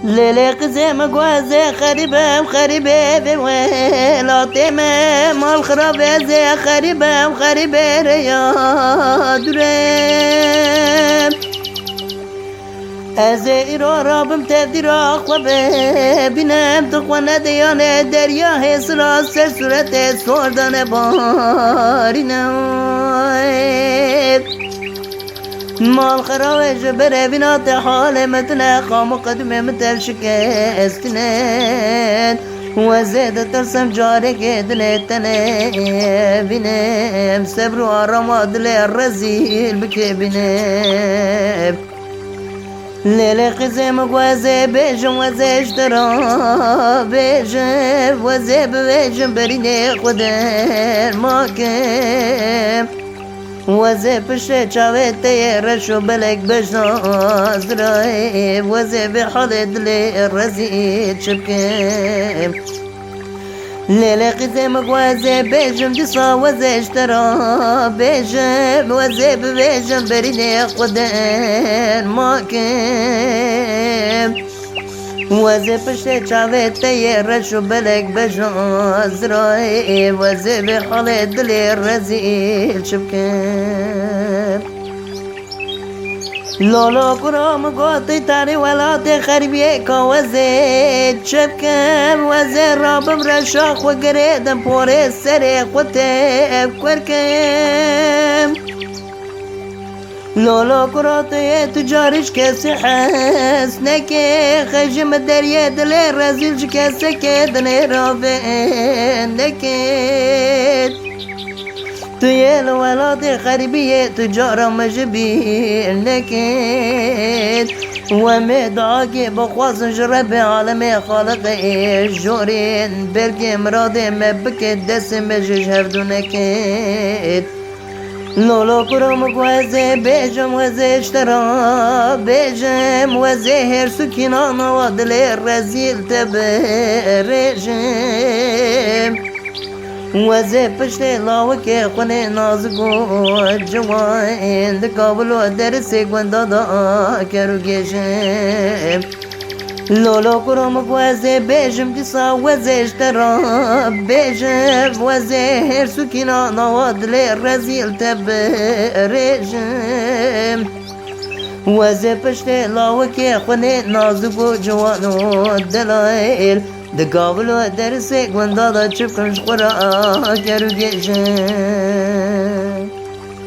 لیلی قزم گوازه خریبه بویلاتیم مال خرابه زه خریبه ریا دورم از ایرا رابم تبدیل آخوابه بینم تو خونه دیانه دریا حسرا سر صورت سردان بارینه مال خراوش بره بینات حال متنه خام و قدمه متر شکستنه وزید ترسم جاره که دل تنه بینم صبر و آرام دل رزیل بکه بینم لیلی قزم گوازه بیجم وزه اشترا بیجم وزه بیجم برینه خودن ماکم وزه پشت چاوه تیرش و بلک بجناز رای وزه به حال دل رزید شبکم لیلی قزم گوازه بیجم دیسا وزه اشترا بیجم وزه بیجم برینه خودن ماکم وزه پشت چاوه تیرش و بلک بجناز رای وزه به حال دل رزیل شبکم لالا کرام گوتی تاری ولات خریبیه که وزه شبکم وزه رابم رشاخ و گریدم پور سر خوته کرکم لالا کراته تجارش کسی حس نکه خشم دریه دل رزیل کسی که دنه رابه نکه توی الولاد خریبیه تجارة مجبیر نکه و مدعاكي بخواص جرب عالم خالق جورين برگی مراد مبکت دست مجش هفدو نکه لولا کرم گوزه بیجم وزه اشترا بیجم وزه هر سکینان و دل رزیل تبرجم وزه پشت لاوکه خونه نازگو جوان دکابل و درسی گوندادا کرو گشم لولا کرم گوزه بیجم دیسا وزه اشترا بیجم وزه هر سکینان و دل رزیل تبرجم وزه پشت لاوکه خونه نازگو جوان و دلائل دکابل و درسی گوندادا چپکنش خورا کرو گشم